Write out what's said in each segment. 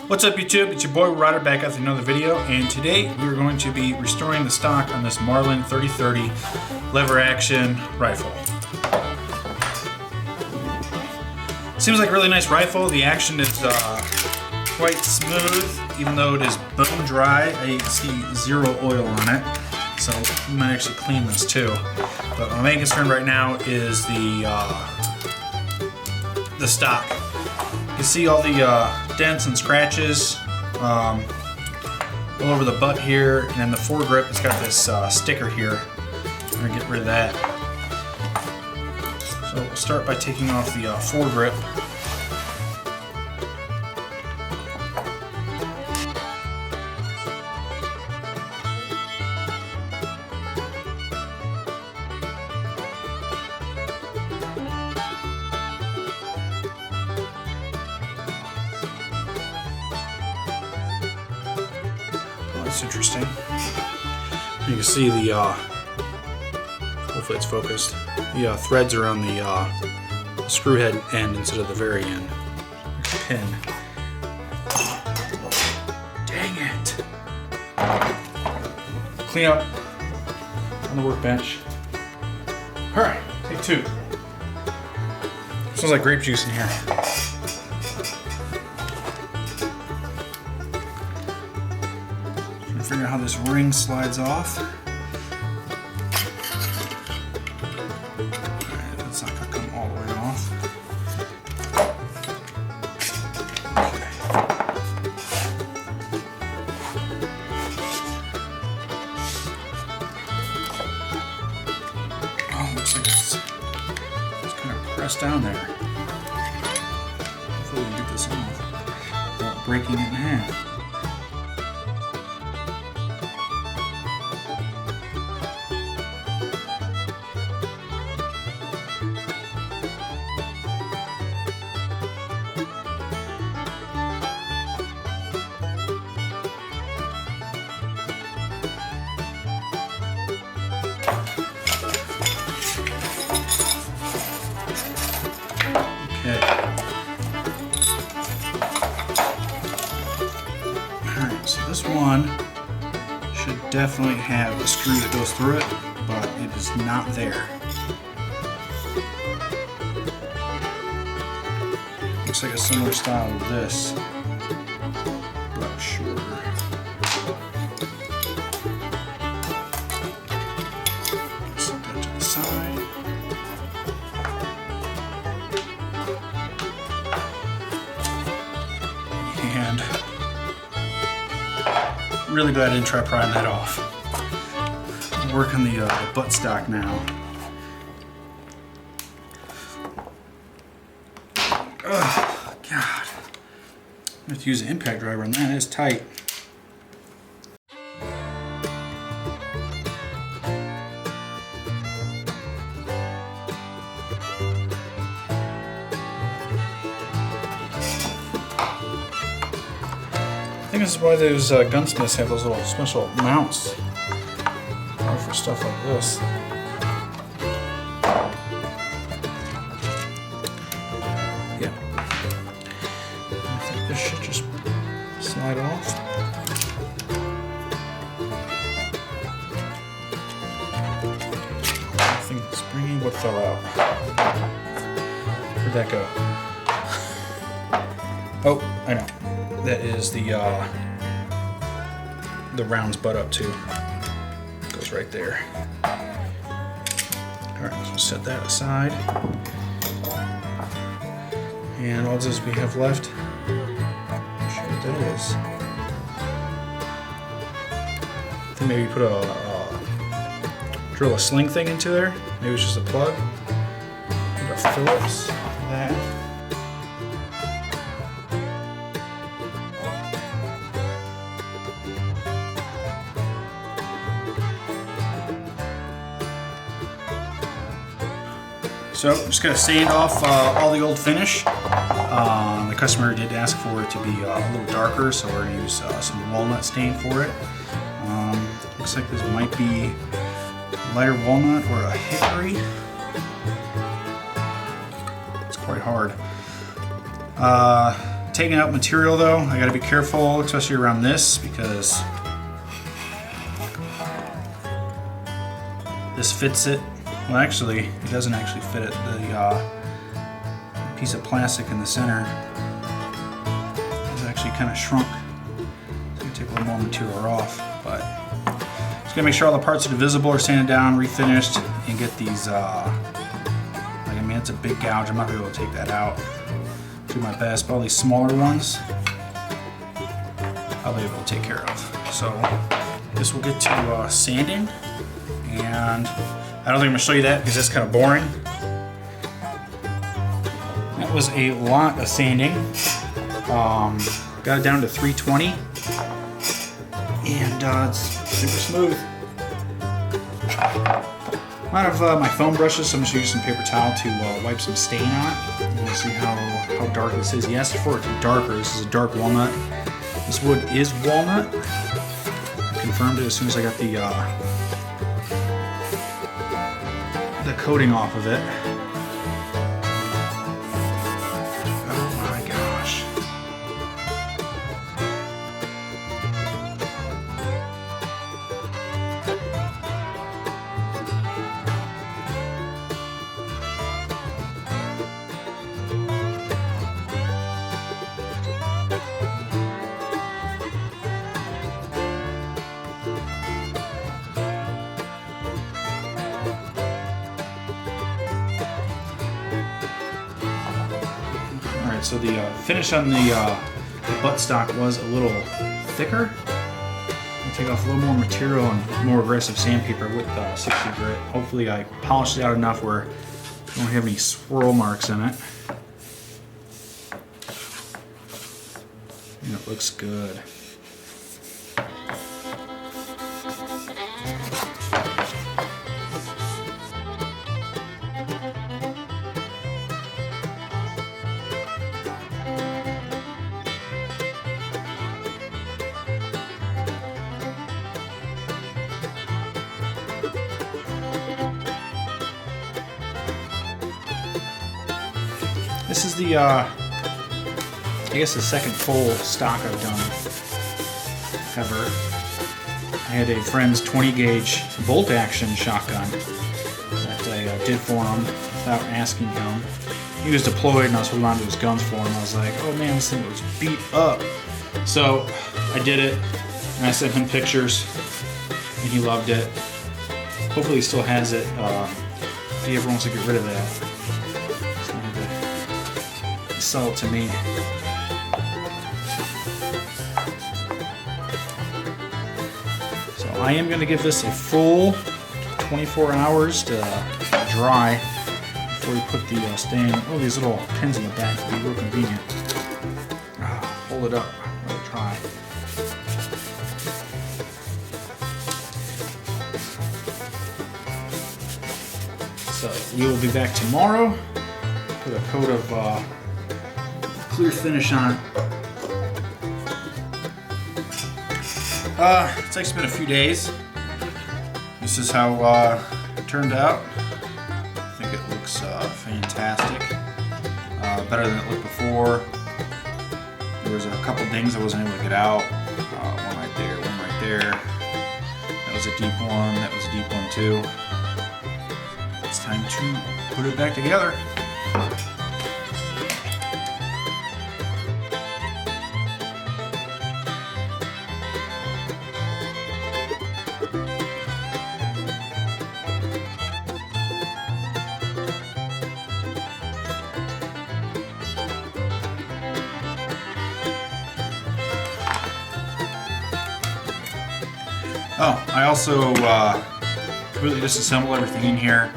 What's up YouTube? It's your boy Ryder back with another video, and today we're going to be restoring the stock on this Marlin 3030 lever action rifle. Seems like a really nice rifle. The action is quite smooth, even though it is bone dry. I see zero oil on it, so we might actually clean this too. But my main concern right now is the stock. You can see all the dents and scratches all over the butt here, and then the foregrip has got this sticker here. I'm gonna get rid of that. So we'll start by taking off the foregrip. That's interesting. You can see the, hopefully it's focused, the threads are on the screw head end instead of the very end. There's a pin. Dang it! Clean up on the workbench. Alright, take two. Smells like grape juice in here. Figure out how this ring slides off. Alright, that's not gonna come all the way off. Okay. Oh, looks like it's kind of pressed down there. Hopefully we can get this off without breaking it in half. Okay. Alright, so this one should definitely have a screw that goes through it, but it is not there. Looks like a similar style to this, but shorter. Set that to the side. And really glad I didn't try prying that off. Work on the butt stock now. Oh, God. I have to use an impact driver on that. It's tight. I think this is why those gunsmiths have those little special mounts for stuff like this. Yeah. I think this should just slide off. I think the springy, what fell out? Where'd that go? Oh, I know. That is the rounds butt up too. Goes right there. Alright, so set that aside. And all this we have left, I'm sure what that is. I think maybe put drill a sling thing into there. Maybe it's just a plug. Put a Phillips, that. So I'm just going to sand off all the old finish. The customer did ask for it to be a little darker, so we're going to use some walnut stain for it. Looks like this might be lighter walnut or a hickory. It's quite hard. taking out material though, I gotta be careful, especially around this, because this fits it. Well, actually, it doesn't actually fit it. The piece of plastic in the center is actually kind of shrunk. So I'm gonna take a little more material off, but just gonna make sure all the parts that are visible are sanded down, refinished, and get these. I mean, it's a big gouge. I'm not gonna be able to take that out. Do my best, but all these smaller ones, I'll be able to take care of. So this will get to sanding, and I don't think I'm gonna show you that because that's kind of boring. That was a lot of sanding. Got it down to 320, and it's super smooth. A lot of my foam brushes, so I'm just gonna use some paper towel to wipe some stain on it. And we'll see how dark this is. He asked for it to be darker. This is a dark walnut. This wood is walnut. I confirmed it as soon as I got the coating off of it. Oh my gosh. So the finish on the buttstock was a little thicker. I'll take off a little more material and more aggressive sandpaper with 60 grit. Hopefully I polished it out enough where I don't have any swirl marks in it. And it looks good. This is the, I guess the second full stock I've done ever. I had a friend's 20 gauge bolt action shotgun that I did for him without asking him. He was deployed and I was holding on to his guns for him. I was like, oh man, this thing was beat up. So I did it and I sent him pictures and he loved it. Hopefully he still has it if he ever wants to get rid of that. Sell it to me. So I am going to give this a full 24 hours to dry before we put the stain. Oh, these little pins in the back would be real convenient. Hold it up, let it dry. So we will be back tomorrow with a coat of clear finish on it. It's actually been a few days. This is how it turned out. I think it looks fantastic. Better than it looked before. There was a couple dings I wasn't able to get out. One right there, one right there. That was a deep one, that was a deep one too. It's time to put it back together. Oh, I also completely disassembled everything in here.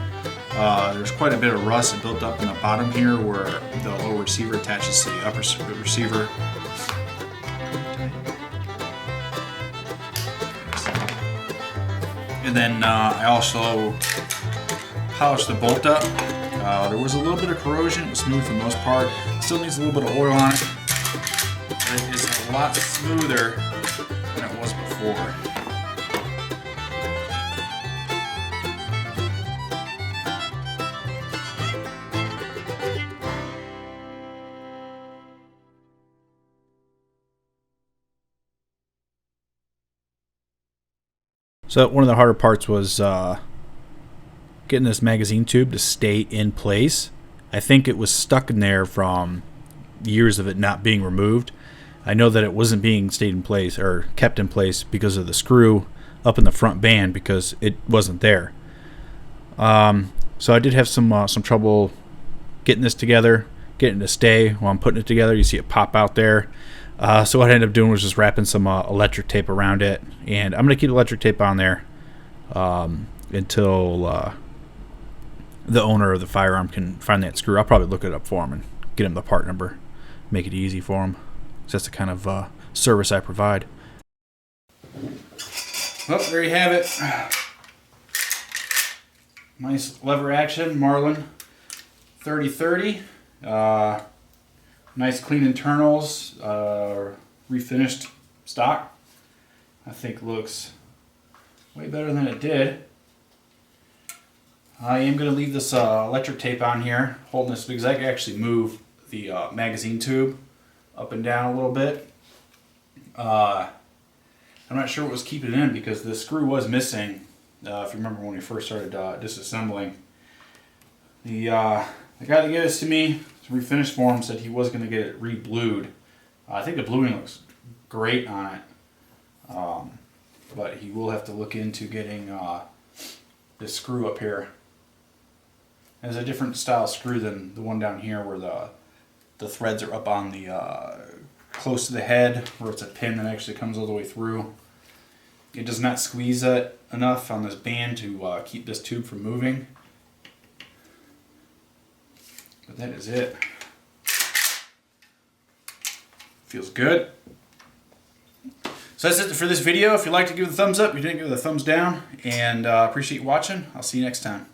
There's quite a bit of rust that built up in the bottom here where the lower receiver attaches to the upper receiver. And then I also polished the bolt up. There was a little bit of corrosion. It was smooth for the most part. Still needs a little bit of oil on it. But it is a lot smoother than it was before. So one of the harder parts was getting this magazine tube to stay in place. I think it was stuck in there from years of it not being removed. I know that it wasn't being stayed in place or kept in place because of the screw up in the front band because it wasn't there. So I did have some trouble getting this together, getting it to stay while I'm putting it together. You see it pop out there. So what I ended up doing was just wrapping some electric tape around it, and I'm going to keep electric tape on there until the owner of the firearm can find that screw. I'll probably look it up for him and get him the part number, make it easy for him. That's the kind of service I provide. Well, there you have it. Nice lever action Marlin 3030. Nice clean internals, refinished stock. I think looks way better than it did. I am going to leave this electric tape on here, holding this because I can actually move the magazine tube up and down a little bit. I'm not sure what was keeping it in because the screw was missing. If you remember when we first started disassembling, the guy that gave this to me to refinish for him said he was going to get it re-blued. I think the bluing looks great on it, but he will have to look into getting this screw up here. It's a different style screw than the one down here where the threads are up on the close to the head, where it's a pin that actually comes all the way through. It does not squeeze it enough on this band to keep this tube from moving. But that is it. Feels good. So that's it for this video. If you liked it, give it a thumbs up. If you didn't, give it a thumbs down. And appreciate you watching. I'll see you next time.